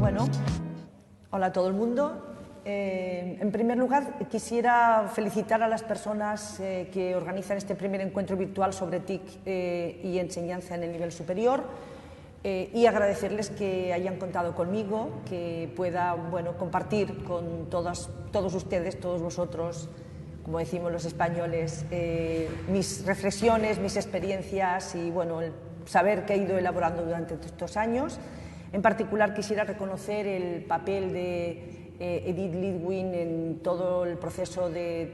Bueno, hola a todo el mundo. En primer lugar, quisiera felicitar a las personas que organizan este primer encuentro virtual sobre TIC y enseñanza en el nivel superior y agradecerles que hayan contado conmigo, que pueda compartir con todos ustedes, todos vosotros, como decimos los españoles, mis reflexiones, mis experiencias y el saber que he ido elaborando durante estos años. En particular, quisiera reconocer el papel de Edith Lidwin en todo el proceso de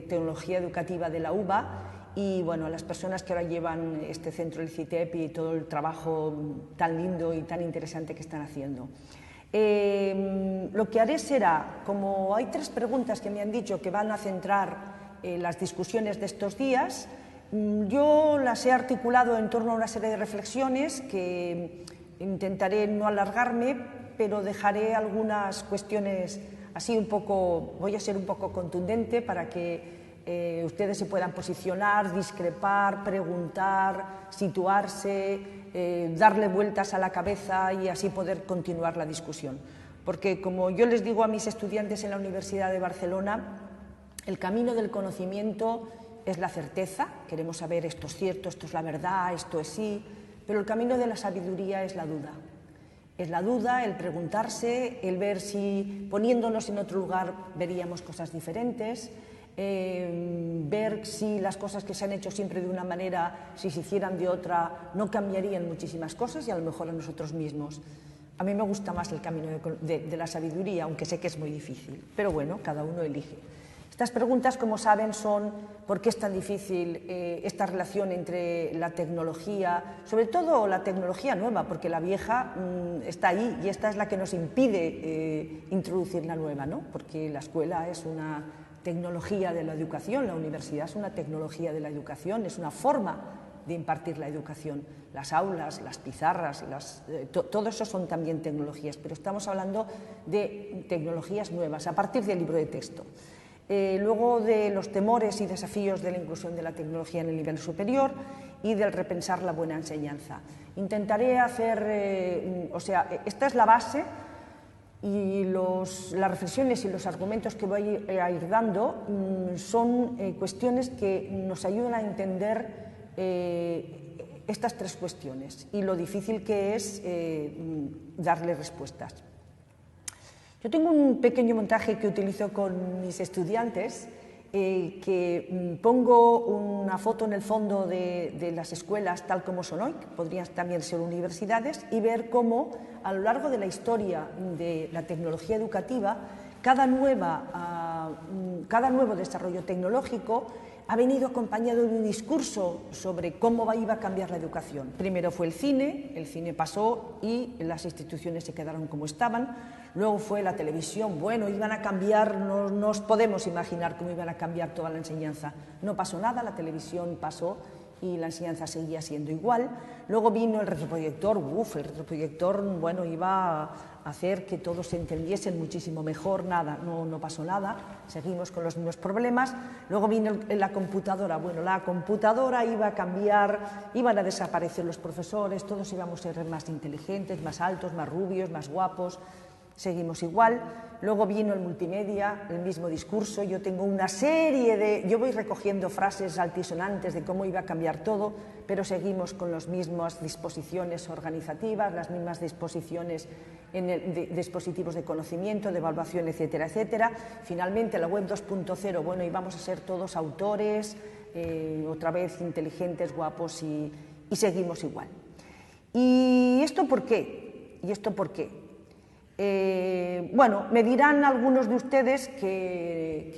tecnología educativa de la UBA y a las personas que ahora llevan este centro, el CITEP, y todo el trabajo tan lindo y tan interesante que están haciendo. Lo que haré será, como hay 3 preguntas que me han dicho que van a centrar las discusiones de estos días, yo las he articulado en torno a una serie de reflexiones que intentaré no alargarme, pero dejaré algunas cuestiones así voy a ser un poco contundente para que ustedes se puedan posicionar, discrepar, preguntar, situarse, darle vueltas a la cabeza y así poder continuar la discusión. Porque, como yo les digo a mis estudiantes en la Universidad de Barcelona, el camino del conocimiento es la certeza, queremos saber esto es cierto, esto es la verdad, esto es sí, pero el camino de la sabiduría es la duda. Es la duda, el preguntarse, el ver si poniéndonos en otro lugar veríamos cosas diferentes, ver si las cosas que se han hecho siempre de una manera, si se hicieran de otra, no cambiarían muchísimas cosas y a lo mejor a nosotros mismos. A mí me gusta más el camino de la sabiduría, aunque sé que es muy difícil, pero bueno, cada uno elige. Estas preguntas, como saben, son ¿por qué es tan difícil esta relación entre la tecnología, sobre todo la tecnología nueva, porque la vieja está ahí y esta es la que nos impide introducir la nueva, ¿no? Porque la escuela es una tecnología de la educación, la universidad es una tecnología de la educación, es una forma de impartir la educación. Las aulas, las pizarras, todo eso son también tecnologías, pero estamos hablando de tecnologías nuevas a partir del libro de texto. Luego de los temores y desafíos de la inclusión de la tecnología en el nivel superior y del repensar la buena enseñanza. Intentaré hacer, esta es la base y las reflexiones y los argumentos que voy a ir dando son cuestiones que nos ayudan a entender estas 3 cuestiones y lo difícil que es darle respuestas. Yo tengo un pequeño montaje que utilizo con mis estudiantes, que pongo una foto en el fondo de las escuelas tal como son hoy, que podrían también ser universidades, y ver cómo a lo largo de la historia de la tecnología educativa, cada nuevo desarrollo tecnológico ha venido acompañado de un discurso sobre cómo iba a cambiar la educación. Primero fue el cine pasó y las instituciones se quedaron como estaban. Luego fue la televisión, iban a cambiar, no nos podemos imaginar cómo iban a cambiar toda la enseñanza. No pasó nada, la televisión pasó y la enseñanza seguía siendo igual. Luego vino el retroproyector, el retroproyector iba a hacer que todos se entendiesen muchísimo mejor, nada, no pasó nada, seguimos con los mismos problemas. Luego vino la computadora, la computadora iba a cambiar, iban a desaparecer los profesores, todos íbamos a ser más inteligentes, más altos, más rubios, más guapos, seguimos igual. Luego vino el multimedia, el mismo discurso. Yo tengo una serie yo voy recogiendo frases altisonantes de cómo iba a cambiar todo, pero seguimos con las mismas disposiciones organizativas, las mismas disposiciones de dispositivos de conocimiento, de evaluación, etcétera, etcétera. Finalmente, la web 2.0, íbamos a ser todos autores, otra vez inteligentes, guapos y seguimos igual. ¿Y esto por qué? Me dirán algunos de ustedes que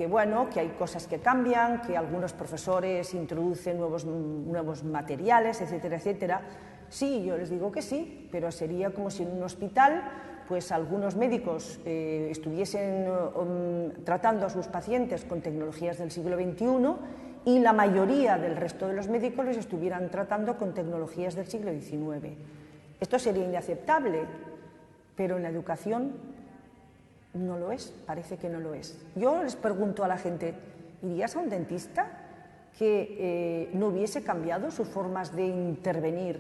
hay cosas que cambian, que algunos profesores introducen nuevos materiales, etcétera, etcétera. Sí, yo les digo que sí, pero sería como si en un hospital algunos médicos estuviesen tratando a sus pacientes con tecnologías del siglo XXI y la mayoría del resto de los médicos los estuvieran tratando con tecnologías del siglo XIX. Esto sería inaceptable. Pero en la educación no lo es, parece que no lo es. Yo les pregunto a la gente, ¿irías a un dentista que no hubiese cambiado sus formas de intervenir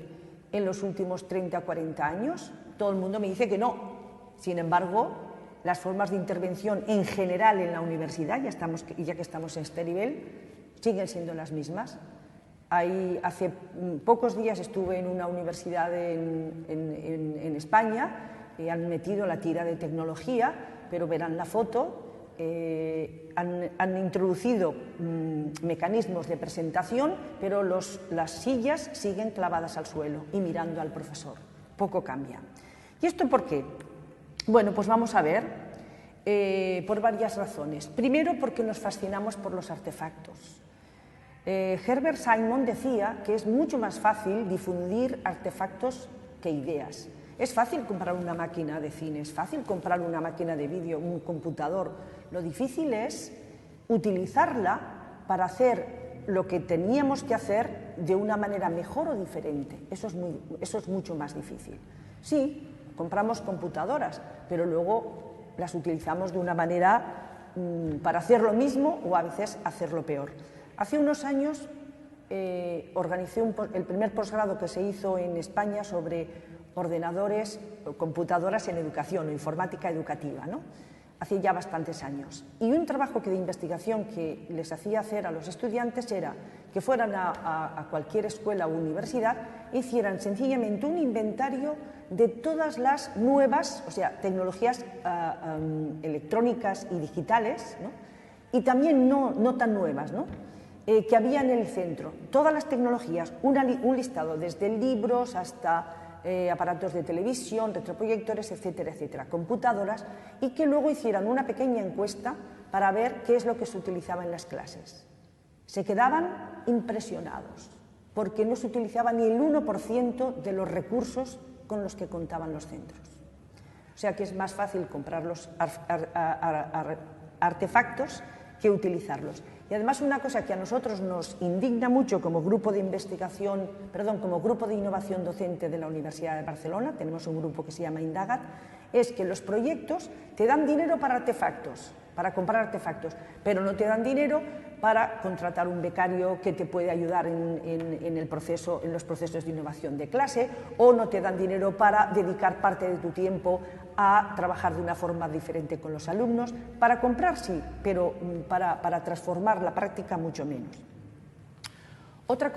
en los últimos 30 o 40 años? Todo el mundo me dice que no. Sin embargo, las formas de intervención en general en la universidad, ya que estamos en este nivel, siguen siendo las mismas. Hace pocos días estuve en una universidad en España y han metido la tira de tecnología, pero verán la foto. Han introducido mecanismos de presentación, pero las sillas siguen clavadas al suelo y mirando al profesor. Poco cambia. ¿Y esto por qué? Bueno, pues vamos a ver, por varias razones. Primero, porque nos fascinamos por los artefactos. Herbert Simon decía que es mucho más fácil difundir artefactos que ideas. Es fácil comprar una máquina de cine, es fácil comprar una máquina de vídeo, un computador. Lo difícil es utilizarla para hacer lo que teníamos que hacer de una manera mejor o diferente. Eso es mucho más difícil. Sí, compramos computadoras, pero luego las utilizamos de una manera para hacer lo mismo o a veces hacerlo peor. Hace unos años organicé el primer posgrado que se hizo en España sobre ordenadores o computadoras en educación o informática educativa, ¿no? Hace ya bastantes años. Y un trabajo de investigación que les hacía hacer a los estudiantes era que fueran a cualquier escuela o universidad e hicieran sencillamente un inventario de todas las nuevas, o sea, tecnologías electrónicas y digitales, ¿no? Y también no tan nuevas, ¿no? Que había en el centro. Todas las tecnologías, un listado desde libros hasta aparatos de televisión, retroproyectores, etcétera, etcétera, computadoras, y que luego hicieran una pequeña encuesta para ver qué es lo que se utilizaba en las clases. Se quedaban impresionados, porque no se utilizaba ni el 1% de los recursos con los que contaban los centros. O sea que es más fácil comprar los artefactos que utilizarlos. Y además una cosa que a nosotros nos indigna mucho como grupo de investigación, como grupo de innovación docente de la Universidad de Barcelona, tenemos un grupo que se llama Indagat, es que los proyectos te dan dinero para artefactos, para comprar artefactos, pero no te dan dinero para contratar un becario que te puede ayudar en los procesos de innovación de clase, o no te dan dinero para dedicar parte de tu tiempo a trabajar de una forma diferente con los alumnos. Para comprar sí, pero para transformar la práctica mucho menos. Otra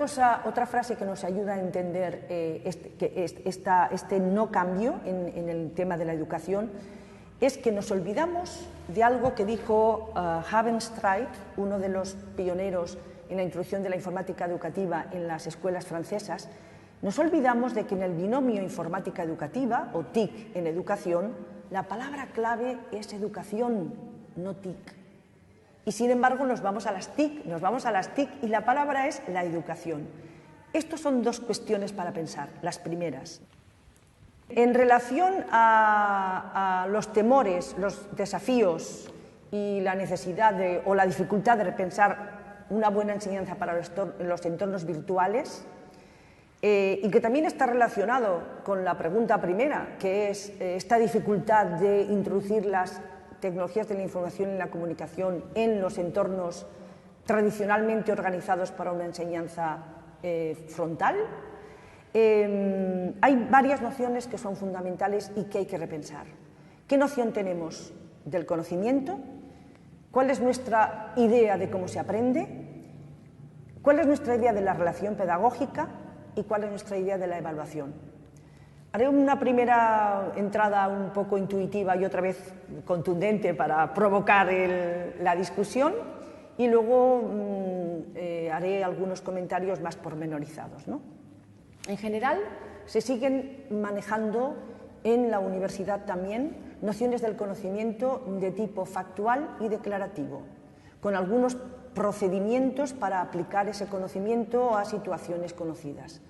frase que nos ayuda a entender este no cambio en el tema de la educación es que nos olvidamos de algo que dijo Havenstreit, uno de los pioneros en la introducción de la informática educativa en las escuelas francesas. Nos olvidamos de que en el binomio informática educativa, o TIC en educación, la palabra clave es educación, no TIC. Y sin embargo nos vamos a las TIC y la palabra es la educación. Estos son dos cuestiones para pensar. Las primeras, en relación a los temores, los desafíos y la necesidad o la dificultad de repensar una buena enseñanza para los entornos virtuales, y que también está relacionado con la pregunta primera, que es esta dificultad de introducir las tecnologías de la información y la comunicación en los entornos tradicionalmente organizados para una enseñanza frontal. Hay varias nociones que son fundamentales y que hay que repensar. ¿Qué noción tenemos del conocimiento? ¿Cuál es nuestra idea de cómo se aprende? ¿Cuál es nuestra idea de la relación pedagógica? ¿Y cuál es nuestra idea de la evaluación? Haré una primera entrada un poco intuitiva y otra vez contundente para provocar la discusión, y luego haré algunos comentarios más pormenorizados, ¿no? En general, se siguen manejando en la universidad también nociones del conocimiento de tipo factual y declarativo, con algunos procedimientos para aplicar ese conocimiento a situaciones conocidas.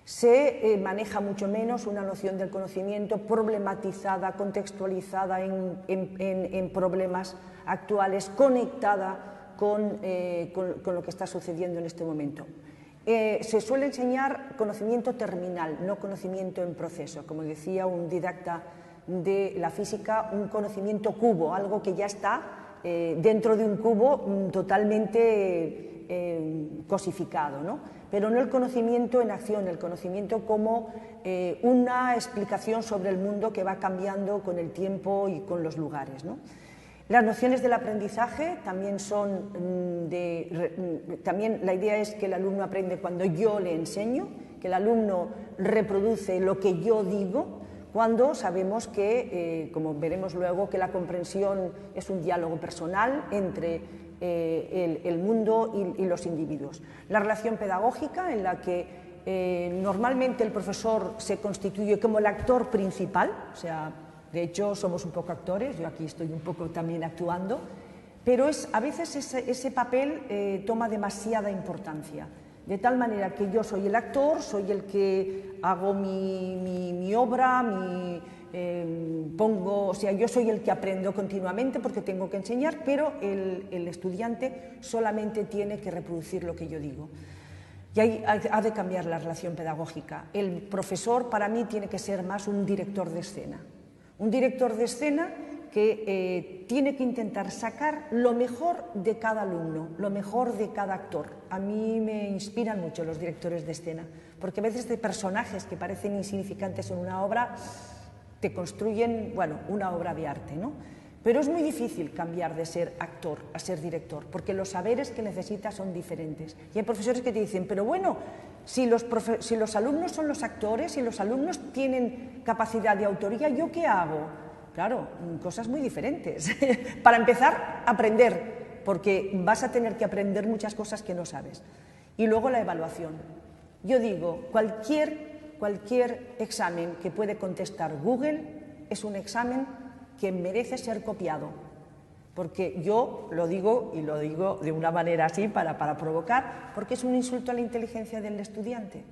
Se maneja mucho menos una noción del conocimiento problematizada, contextualizada en problemas actuales, conectada con lo que está sucediendo en este momento. Se suele enseñar conocimiento terminal, no conocimiento en proceso. Como decía un didacta de la física, un conocimiento cubo, algo que ya está dentro de un cubo totalmente cosificado, ¿no? Pero no el conocimiento en acción, el conocimiento como una explicación sobre el mundo que va cambiando con el tiempo y con los lugares, ¿no? Las nociones del aprendizaje también son también la idea es que el alumno aprende cuando yo le enseño, que el alumno reproduce lo que yo digo, cuando sabemos que, como veremos luego, que la comprensión es un diálogo personal entre el mundo y los individuos. La relación pedagógica, en la que normalmente el profesor se constituye como el actor principal, o sea, de hecho somos un poco actores, yo aquí estoy un poco también actuando, pero a veces ese papel toma demasiada importancia. De tal manera que yo soy el actor, soy el que hago mi obra, o sea, yo soy el que aprendo continuamente porque tengo que enseñar, pero el estudiante solamente tiene que reproducir lo que yo digo. Y ahí ha de cambiar la relación pedagógica. El profesor, para mí, tiene que ser más un director de escena. Un director de escena que tiene que intentar sacar lo mejor de cada alumno, lo mejor de cada actor. A mí me inspiran mucho los directores de escena, porque a veces de personajes que parecen insignificantes en una obra te construyen, bueno, una obra de arte, ¿no? Pero es muy difícil cambiar de ser actor a ser director, porque los saberes que necesitas son diferentes. Y hay profesores que te dicen, pero bueno, si los alumnos son los actores, si los alumnos tienen capacidad de autoría, ¿yo qué hago? Claro, cosas muy diferentes. Para empezar, aprender, porque vas a tener que aprender muchas cosas que no sabes. Y luego la evaluación. Yo digo, cualquier examen que puede contestar Google es un examen que merece ser copiado. Porque yo lo digo, y lo digo de una manera así para provocar, porque es un insulto a la inteligencia del estudiante.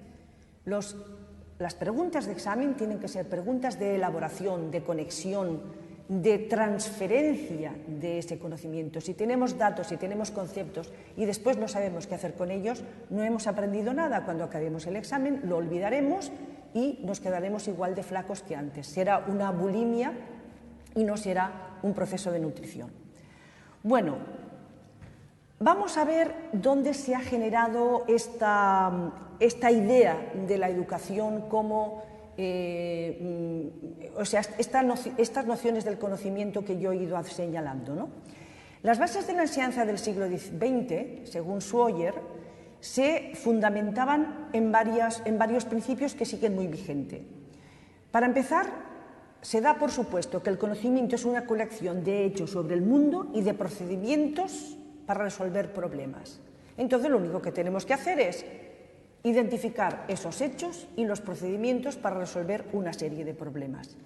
Las preguntas de examen tienen que ser preguntas de elaboración, de conexión, de transferencia de ese conocimiento. Si tenemos datos, si tenemos conceptos y después no sabemos qué hacer con ellos, no hemos aprendido nada. Cuando acabemos el examen lo olvidaremos y nos quedaremos igual de flacos que antes. Será una bulimia y no será un proceso de nutrición. Bueno, vamos a ver dónde se ha generado esta idea de la educación como, o sea, estas nociones del conocimiento que yo he ido señalando, ¿no? Las bases de la enseñanza del siglo XX, según Schroyer, se fundamentaban en varios principios que siguen muy vigentes. Para empezar, se da por supuesto que el conocimiento es una colección de hechos sobre el mundo y de procedimientos para resolver problemas. Entonces, lo único que tenemos que hacer es identificar esos hechos y los procedimientos para resolver una serie de problemas.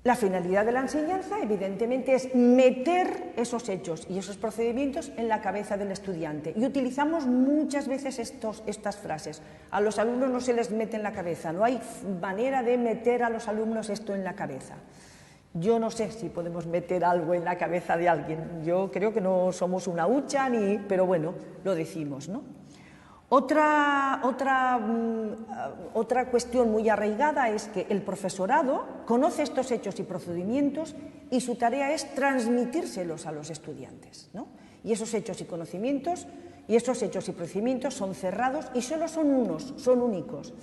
La finalidad de la enseñanza, evidentemente, es meter esos hechos y esos procedimientos en la cabeza del estudiante. Y utilizamos muchas veces estas frases. A los alumnos no se les mete en la cabeza, no hay manera de meter a los alumnos esto en la cabeza. Yo no sé si podemos meter algo en la cabeza de alguien. Yo creo que no somos una hucha, pero bueno, lo decimos, ¿no? Otra cuestión muy arraigada es que el profesorado conoce estos hechos y procedimientos y su tarea es transmitírselos a los estudiantes, ¿no? Y esos hechos y conocimientos y esos hechos y procedimientos son cerrados y solo son unos, son únicos.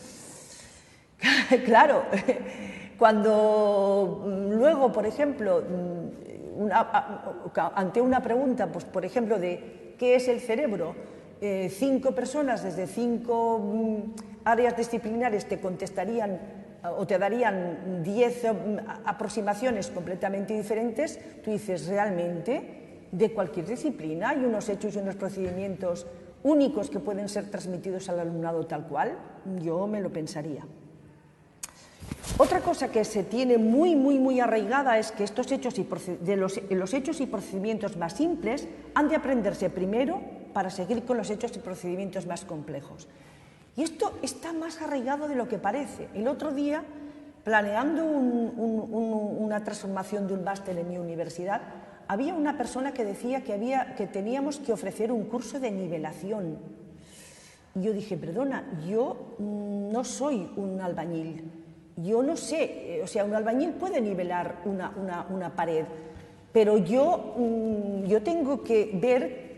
Claro, cuando luego, por ejemplo, ante una pregunta, pues, por ejemplo, de ¿qué es el cerebro? 5 personas desde 5 áreas disciplinares te contestarían o te darían 10 aproximaciones completamente diferentes, tú dices, realmente, de cualquier disciplina hay unos hechos y unos procedimientos únicos que pueden ser transmitidos al alumnado tal cual. Yo me lo pensaría. Otra cosa que se tiene muy arraigada es que estos hechos los hechos y procedimientos más simples han de aprenderse primero para seguir con los hechos y procedimientos más complejos. Y esto está más arraigado de lo que parece. El otro día, planeando una transformación de un máster en mi universidad, había una persona que decía que teníamos que ofrecer un curso de nivelación. Y yo dije, perdona, yo no soy un albañil. Yo no sé, o sea, un albañil puede nivelar una pared, pero yo tengo que ver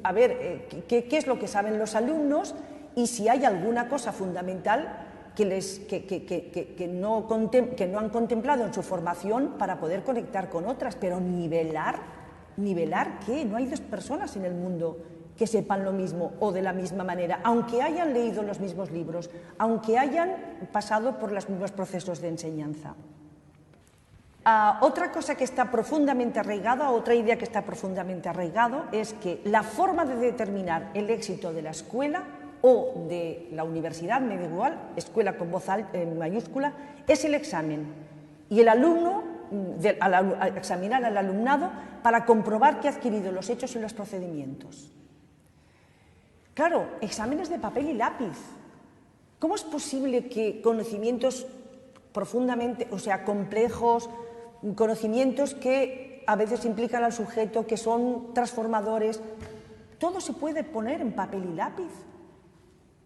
a ver qué es lo que saben los alumnos y si hay alguna cosa fundamental que no han contemplado en su formación para poder conectar con otras, pero nivelar ¿qué? No hay dos personas en el mundo que sepan lo mismo o de la misma manera, aunque hayan leído los mismos libros, aunque hayan pasado por los mismos procesos de enseñanza. Otra cosa que está profundamente arraigada, otra idea que está profundamente arraigada, es que la forma de determinar el éxito de la escuela o de la universidad, me da igual, escuela con voz en mayúscula, es el examen. Y el alumno, al examinar al alumnado para comprobar que ha adquirido los hechos y los procedimientos. Claro, exámenes de papel y lápiz. ¿Cómo es posible que conocimientos profundamente, o sea, complejos, conocimientos que a veces implican al sujeto, que son transformadores, todo se puede poner en papel y lápiz?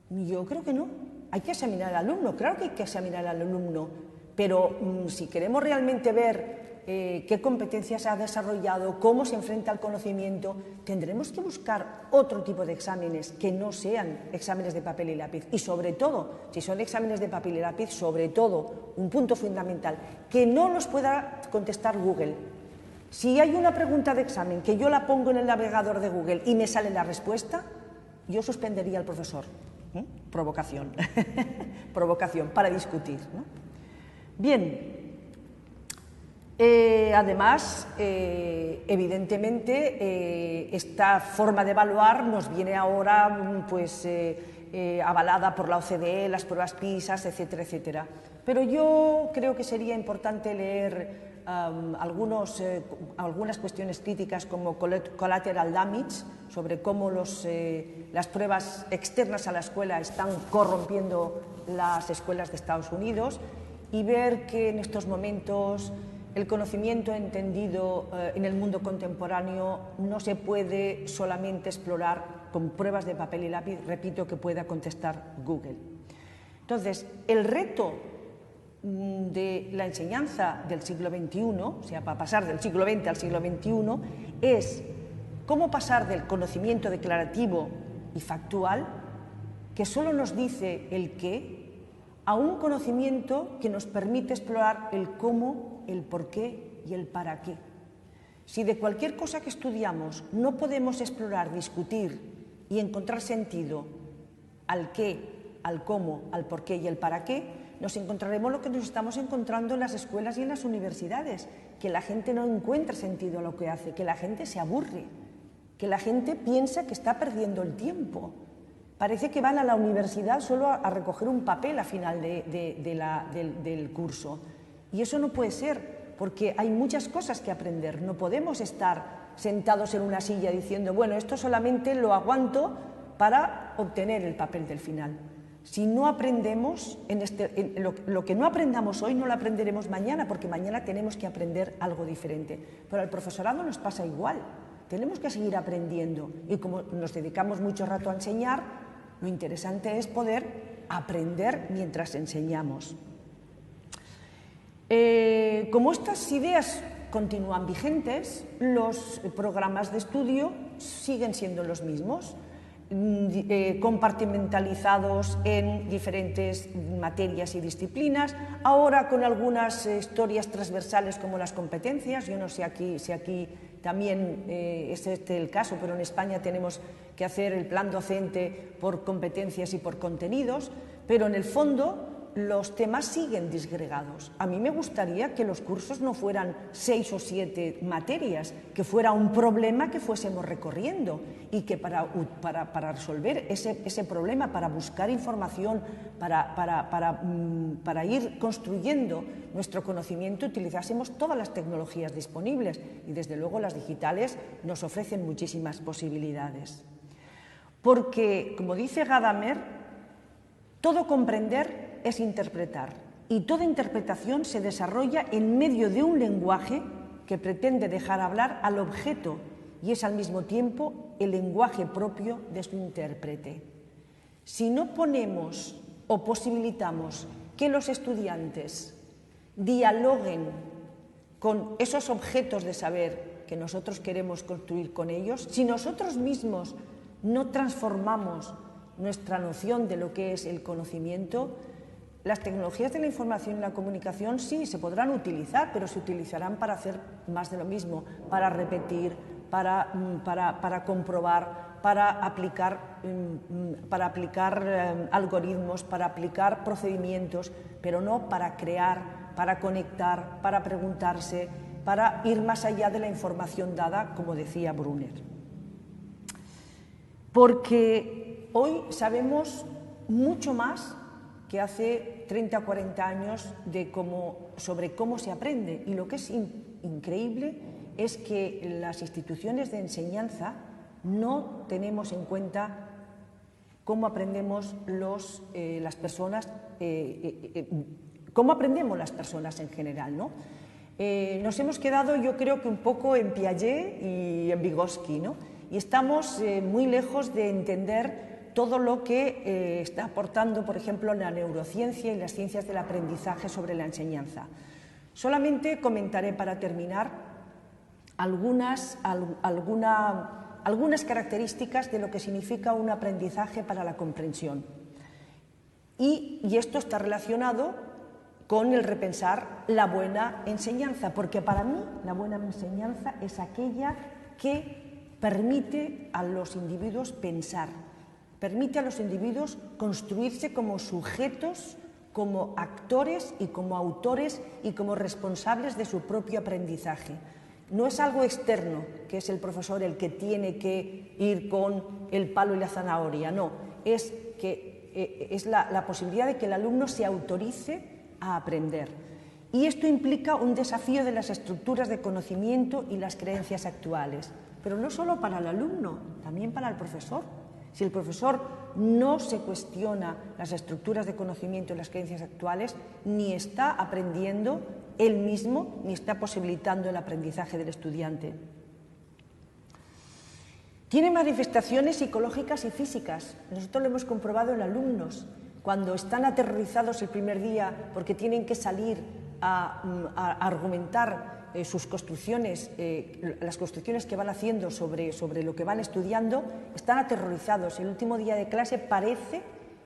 Yo creo que no. Hay que examinar al alumno, claro que hay que examinar al alumno, pero si queremos realmente ver qué competencias ha desarrollado, cómo se enfrenta al conocimiento, tendremos que buscar otro tipo de exámenes que no sean exámenes de papel y lápiz. Y sobre todo, si son exámenes de papel y lápiz, sobre todo, un punto fundamental, que no los pueda contestar Google. Si hay una pregunta de examen que yo la pongo en el navegador de Google y me sale la respuesta, yo suspendería al profesor. Provocación. Provocación para discutir, ¿no? Bien. Además, evidentemente, esta forma de evaluar nos viene ahora pues, avalada por la OCDE, las pruebas PISA, etcétera, etcétera. Pero yo creo que sería importante leer algunas cuestiones críticas como collateral damage, sobre cómo las pruebas externas a la escuela están corrompiendo las escuelas de Estados Unidos, y ver que en estos momentos el conocimiento entendido en el mundo contemporáneo no se puede solamente explorar con pruebas de papel y lápiz, repito, que pueda contestar Google. Entonces, el reto de la enseñanza del siglo XXI, o sea, para pasar del siglo XX al siglo XXI, es cómo pasar del conocimiento declarativo y factual, que solo nos dice el qué, a un conocimiento que nos permite explorar el cómo, el por qué y el para qué. Si de cualquier cosa que estudiamos no podemos explorar, discutir y encontrar sentido al qué, al cómo, al por qué y el para qué, nos encontraremos lo que nos estamos encontrando en las escuelas y en las universidades, que la gente no encuentra sentido a lo que hace, que la gente se aburre, que la gente piensa que está perdiendo el tiempo. Parece que van a la universidad solo a recoger un papel al final del curso. Y eso no puede ser, porque hay muchas cosas que aprender. No podemos estar sentados en una silla diciendo, bueno, esto solamente lo aguanto para obtener el papel del final. Si no aprendemos, lo que no aprendamos hoy no lo aprenderemos mañana, porque mañana tenemos que aprender algo diferente. Pero al profesorado nos pasa igual. Tenemos que seguir aprendiendo. Y como nos dedicamos mucho rato a enseñar, lo interesante es poder aprender mientras enseñamos. Como estas ideas continúan vigentes, los programas de estudio siguen siendo los mismos, compartimentalizados en diferentes materias y disciplinas, ahora con algunas historias transversales como las competencias. Yo no sé si aquí también es este el caso, pero en España tenemos que hacer el plan docente por competencias y por contenidos, pero en el fondo los temas siguen disgregados. A mí me gustaría que los cursos no fueran 6 o 7 materias, que fuera un problema que fuésemos recorriendo y que para resolver ese problema, para buscar información, para ir construyendo nuestro conocimiento, utilizásemos todas las tecnologías disponibles, y desde luego las digitales nos ofrecen muchísimas posibilidades. Porque, como dice Gadamer, todo comprender es interpretar, y toda interpretación se desarrolla en medio de un lenguaje que pretende dejar hablar al objeto y es al mismo tiempo el lenguaje propio de su intérprete. Si no ponemos o posibilitamos que los estudiantes dialoguen con esos objetos de saber que nosotros queremos construir con ellos, si nosotros mismos no transformamos nuestra noción de lo que es el conocimiento, las tecnologías de la información y la comunicación sí se podrán utilizar, pero se utilizarán para hacer más de lo mismo, para repetir, para comprobar, para aplicar algoritmos, para aplicar procedimientos, pero no para crear, para conectar, para preguntarse, para ir más allá de la información dada, como decía Brunner. Porque hoy sabemos mucho más que hace 30 o 40 años sobre cómo se aprende. Y lo que es increíble es que las instituciones de enseñanza no tenemos en cuenta cómo aprendemos las personas, cómo aprendemos las personas en general, ¿no? Nos hemos quedado, yo creo que un poco en Piaget y en Vygotsky, ¿no? Y estamos muy lejos de entender todo lo que está aportando, por ejemplo, la neurociencia y las ciencias del aprendizaje sobre la enseñanza. Solamente comentaré para terminar algunas características de lo que significa un aprendizaje para la comprensión. Y esto está relacionado con el repensar la buena enseñanza, porque para mí la buena enseñanza es aquella que permite a los individuos pensar, permite a los individuos construirse como sujetos, como actores y como autores y como responsables de su propio aprendizaje. No es algo externo, que es el profesor el que tiene que ir con el palo y la zanahoria, no, es la posibilidad de que el alumno se autorice a aprender. Y esto implica un desafío de las estructuras de conocimiento y las creencias actuales, pero no solo para el alumno, también para el profesor. Si el profesor no se cuestiona las estructuras de conocimiento y las creencias actuales, ni está aprendiendo él mismo, ni está posibilitando el aprendizaje del estudiante. Tiene manifestaciones psicológicas y físicas. Nosotros lo hemos comprobado en alumnos. Cuando están aterrorizados el primer día porque tienen que salir a argumentar sus construcciones, las construcciones que van haciendo sobre lo que van estudiando, están aterrorizados. El último día de clase parece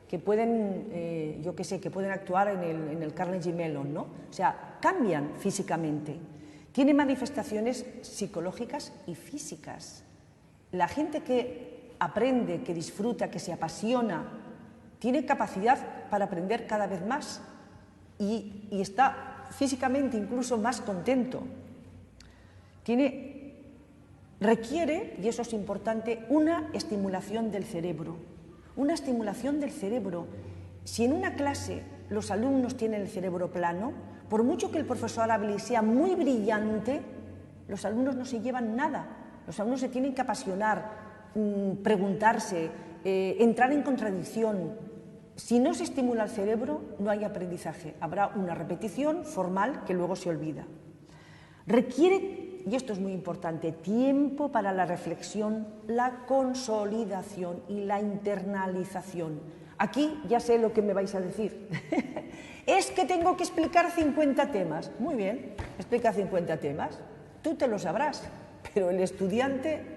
que pueden, que pueden actuar en el Carnegie Mellon, ¿no? O sea, cambian físicamente. Tiene manifestaciones psicológicas y físicas. La gente que aprende, que disfruta, que se apasiona, tiene capacidad para aprender cada vez más y está físicamente incluso más contento. Requiere, y eso es importante, una estimulación del cerebro. Una estimulación del cerebro. Si en una clase los alumnos tienen el cerebro plano, por mucho que el profesor hable y sea muy brillante, los alumnos no se llevan nada. Los alumnos se tienen que apasionar, preguntarse, entrar en contradicción. Si no se estimula el cerebro, no hay aprendizaje. Habrá una repetición formal que luego se olvida. Requiere, y esto es muy importante, tiempo para la reflexión, la consolidación y la internalización. Aquí ya sé lo que me vais a decir. Es que tengo que explicar 50 temas. Muy bien, explica 50 temas. Tú te lo sabrás, pero el estudiante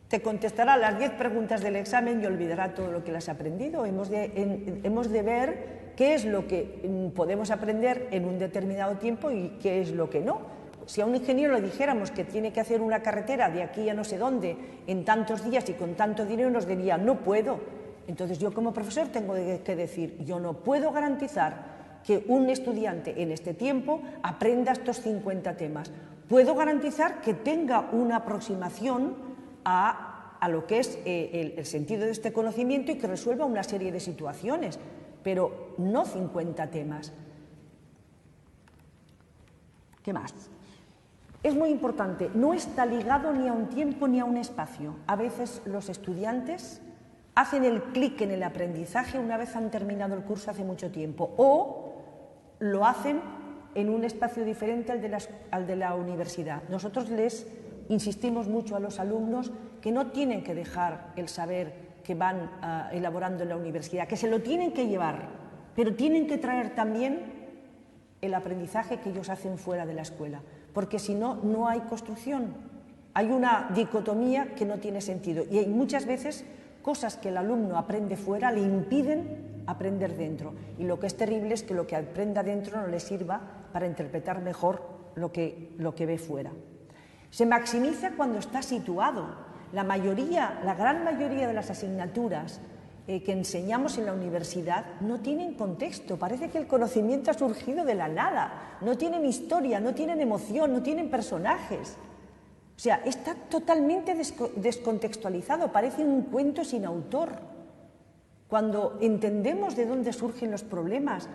te contestará las 10 preguntas del examen y olvidará todo lo que le has aprendido. Hemos de ver qué es lo que podemos aprender en un determinado tiempo y qué es lo que no. Si a un ingeniero le dijéramos que tiene que hacer una carretera de aquí a no sé dónde en tantos días y con tanto dinero, nos diría, no puedo. Entonces yo como profesor tengo que decir, yo no puedo garantizar que un estudiante en este tiempo aprenda estos 50 temas. Puedo garantizar que tenga una aproximación a lo que es el sentido de este conocimiento y que resuelva una serie de situaciones, pero no 50 temas. ¿Qué más? Es muy importante, no está ligado ni a un tiempo ni a un espacio. A veces los estudiantes hacen el clic en el aprendizaje una vez han terminado el curso hace mucho tiempo, o lo hacen en un espacio diferente al de la universidad. Nosotros les insistimos mucho a los alumnos que no tienen que dejar el saber que van elaborando en la universidad, que se lo tienen que llevar, pero tienen que traer también el aprendizaje que ellos hacen fuera de la escuela, porque si no, no hay construcción. Hay una dicotomía que no tiene sentido y hay muchas veces cosas que el alumno aprende fuera le impiden aprender dentro, y lo que es terrible es que lo que aprenda dentro no le sirva para interpretar mejor lo que ve fuera. Se maximiza cuando está situado. La gran mayoría de las asignaturas que enseñamos en la universidad no tienen contexto, parece que el conocimiento ha surgido de la nada, no tienen historia, no tienen emoción, no tienen personajes. O sea, está totalmente descontextualizado, parece un cuento sin autor. Cuando entendemos de dónde surgen los problemas,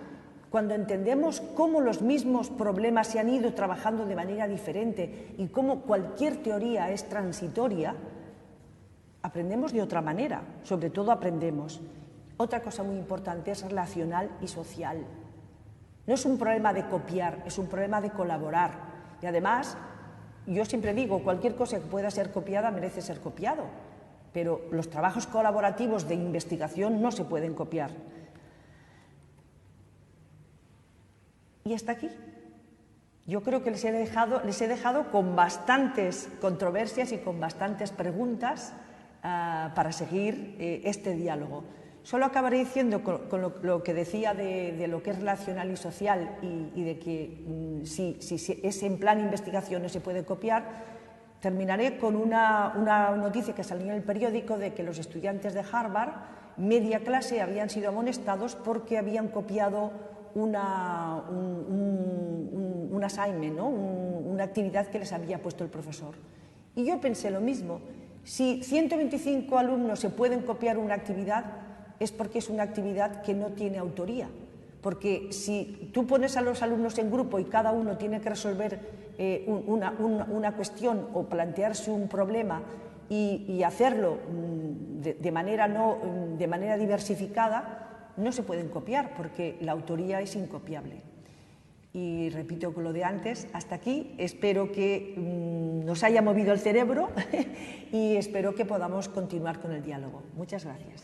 cuando entendemos cómo los mismos problemas se han ido trabajando de manera diferente y cómo cualquier teoría es transitoria, aprendemos de otra manera, sobre todo aprendemos. Otra cosa muy importante es relacional y social. No es un problema de copiar, es un problema de colaborar. Y además, yo siempre digo, cualquier cosa que pueda ser copiada merece ser copiado, pero los trabajos colaborativos de investigación no se pueden copiar. Y hasta aquí. Yo creo que les he dejado con bastantes controversias y con bastantes preguntas para seguir este diálogo. Solo acabaré diciendo con lo que decía de lo que es relacional y social y de que si es en plan investigación no se puede copiar. Terminaré con una noticia que salió en el periódico de que los estudiantes de Harvard, media clase, habían sido amonestados porque habían copiado un assignment, ¿no? Una actividad que les había puesto el profesor. Y yo pensé lo mismo. Si 125 alumnos se pueden copiar una actividad, es porque es una actividad que no tiene autoría. Porque si tú pones a los alumnos en grupo y cada uno tiene que resolver una cuestión o plantearse un problema y hacerlo de manera diversificada, no se pueden copiar porque la autoría es incopiable. Y repito con lo de antes, hasta aquí. Espero que nos haya movido el cerebro y espero que podamos continuar con el diálogo. Muchas gracias.